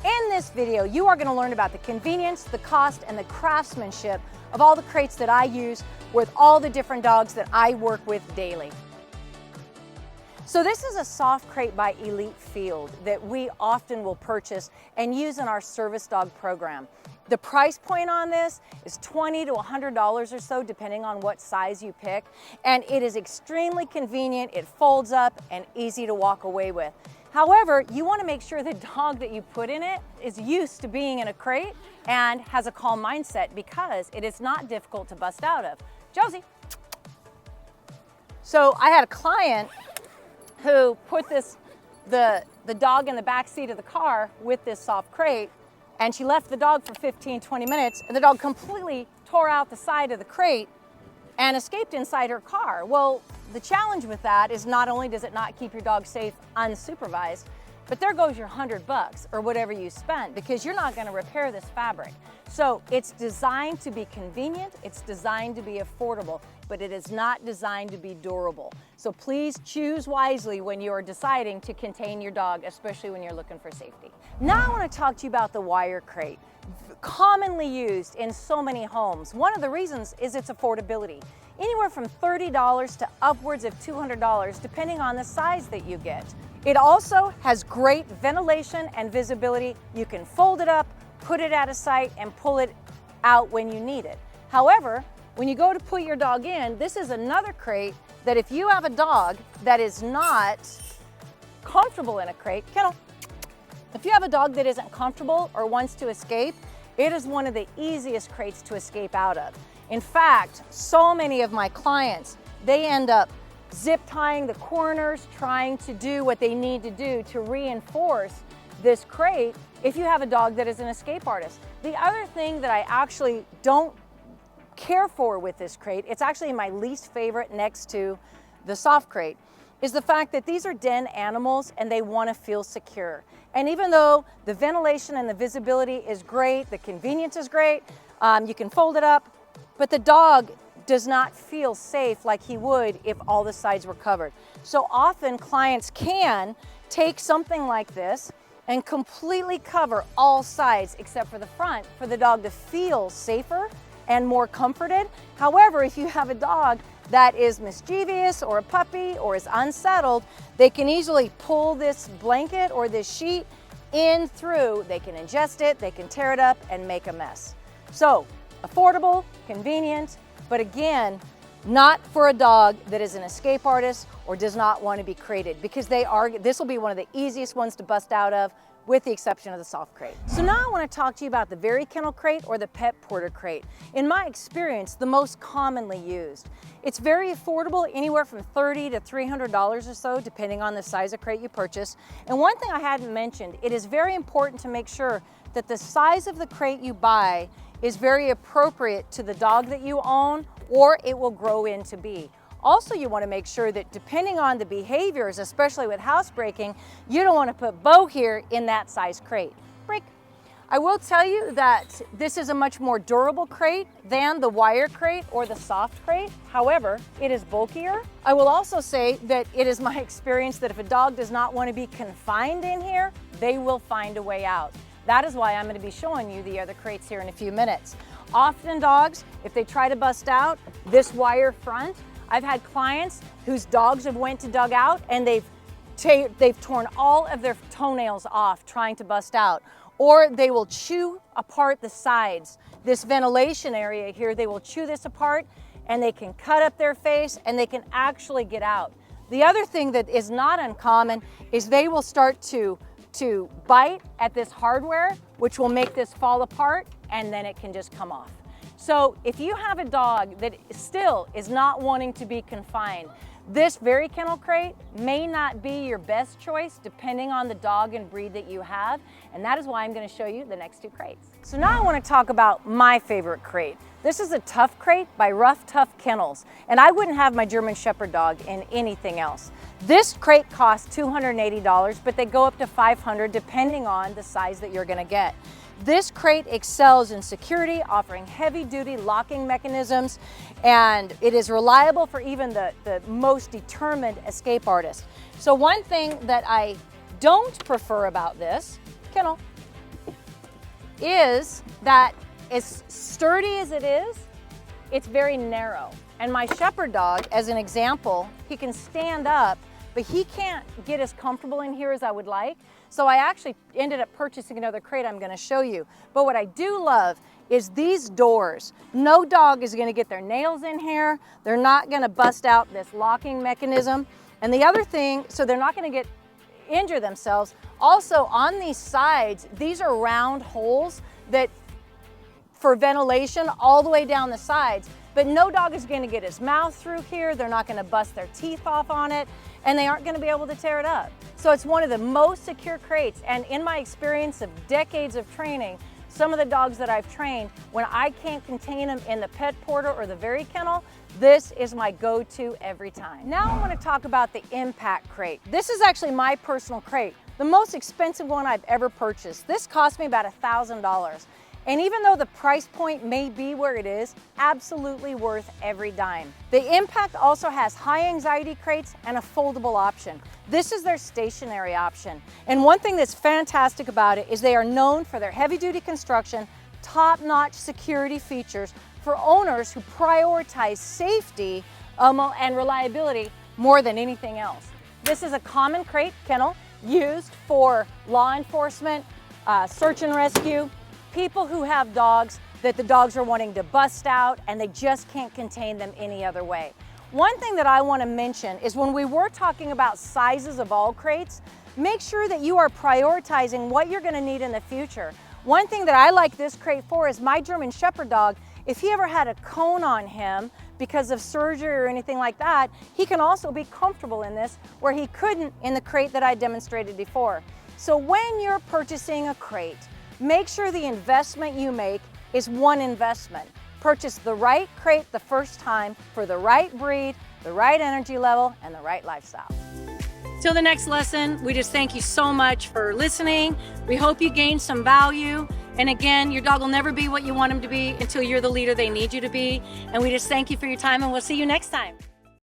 In this video, you are going to learn about the convenience, the cost, and the craftsmanship of all the crates that I use with all the different dogs that I work with daily. So this is a soft crate by Elite Field that we often will purchase and use in our service dog program. The price point on this is $20 to $100 or so, depending on what size you pick. And it is extremely convenient, it folds up and easy to walk away with. However, you want to make sure the dog that you put in it is used to being in a crate and has a calm mindset, because it is not difficult to bust out of. Josie. So I had a client who put the dog in the back seat of the car with this soft crate, and she left the dog for 15-20 minutes, and the dog completely tore out the side of the crate and escaped inside her car. Well, the challenge with that is not only does it not keep your dog safe unsupervised, but there goes your $100 or whatever you spent, because you're not going to repair this fabric. So it's designed to be convenient, it's designed to be affordable, but it is not designed to be durable. So please choose wisely when you are deciding to contain your dog, especially when you're looking for safety. Now I want to talk to you about the wire crate, commonly used in so many homes. One of the reasons is its affordability. Anywhere from $30 to upwards of $200, depending on the size that you get. It also has great ventilation and visibility. You can fold it up, put it out of sight, and pull it out when you need it. However, when you go to put your dog in, this is another crate that if you have a dog that is not comfortable in a crate, kennel, if you have a dog that isn't comfortable or wants to escape, it is one of the easiest crates to escape out of. In fact, so many of my clients, they end up zip tying the corners, trying to do what they need to do to reinforce this crate if you have a dog that is an escape artist. The other thing that I actually don't care for with this crate, it's actually my least favorite next to the soft crate, is the fact that these are den animals and they want to feel secure. And even though the ventilation and the visibility is great, the convenience is great, you can fold it up, but the dog does not feel safe like he would if all the sides were covered. So often clients can take something like this and completely cover all sides except for the front for the dog to feel safer and more comforted. However, if you have a dog that is mischievous or a puppy or is unsettled, they can easily pull this blanket or this sheet in through. They can ingest it, they can tear it up and make a mess. So affordable, convenient, but again, not for a dog that is an escape artist or does not want to be crated, because this will be one of the easiest ones to bust out of, with the exception of the soft crate. So now I want to talk to you about the Very Kennel crate or the Pet Porter crate. In my experience, the most commonly used. It's very affordable, anywhere from $30 to $300 or so, depending on the size of crate you purchase. And one thing I hadn't mentioned, it is very important to make sure that the size of the crate you buy is very appropriate to the dog that you own, or it will grow into be. Also, you want to make sure that depending on the behaviors, especially with housebreaking, you don't want to put Bo here in that size crate. Break. I will tell you that this is a much more durable crate than the wire crate or the soft crate. However, it is bulkier. I will also say that it is my experience that if a dog does not want to be confined in here, they will find a way out. That is why I'm going to be showing you the other crates here in a few minutes. Often dogs, if they try to bust out this wire front, I've had clients whose dogs have went to dug out and they've torn all of their toenails off trying to bust out. Or they will chew apart the sides. This ventilation area here, they will chew this apart and they can cut up their face and they can actually get out. The other thing that is not uncommon is they will start to bite at this hardware, which will make this fall apart, and then it can just come off. So if you have a dog that still is not wanting to be confined, this Very Kennel crate may not be your best choice depending on the dog and breed that you have, and that is why I'm going to show you the next two crates. So now I want to talk about my favorite crate. This is a Tough crate by Rough Tough Kennels, and I wouldn't have my German Shepherd dog in anything else. This crate costs $280, but they go up to $500 depending on the size that you're going to get. This crate excels in security, offering heavy-duty locking mechanisms, and it is reliable for even the most determined escape artist. So one thing that I don't prefer about this, kennel, is that as sturdy as it is, it's very narrow. And my shepherd dog, as an example, he can stand up, but he can't get as comfortable in here as I would like. So I actually ended up purchasing another crate I'm gonna show you. But what I do love is these doors. No dog is gonna get their nails in here. They're not gonna bust out this locking mechanism. And the other thing, so they're not gonna injure themselves. Also on these sides, these are round holes that for ventilation all the way down the sides, but no dog is gonna get his mouth through here. They're not gonna bust their teeth off on it, and they aren't gonna be able to tear it up. So it's one of the most secure crates, and in my experience of decades of training, some of the dogs that I've trained, when I can't contain them in the pet portal or the very kennel, this is my go-to every time. Now I wanna talk about the impact crate. This is actually my personal crate, the most expensive one I've ever purchased. This cost me about $1,000. And even though the price point may be where it is, absolutely worth every dime. The Impact also has high anxiety crates and a foldable option. This is their stationary option. And one thing that's fantastic about it is they are known for their heavy duty construction, top-notch security features for owners who prioritize safety and reliability more than anything else. This is a common crate kennel used for law enforcement, search and rescue, people who have dogs that the dogs are wanting to bust out and they just can't contain them any other way. One thing that I want to mention is when we were talking about sizes of all crates, make sure that you are prioritizing what you're going to need in the future. One thing that I like this crate for is my German Shepherd dog, if he ever had a cone on him because of surgery or anything like that, he can also be comfortable in this where he couldn't in the crate that I demonstrated before. So when you're purchasing a crate, make sure the investment you make is one investment. Purchase the right crate the first time for the right breed, the right energy level, and the right lifestyle. Till the next lesson, we just thank you so much for listening. We hope you gained some value. And again, your dog will never be what you want him to be until you're the leader they need you to be. And we just thank you for your time, and we'll see you next time.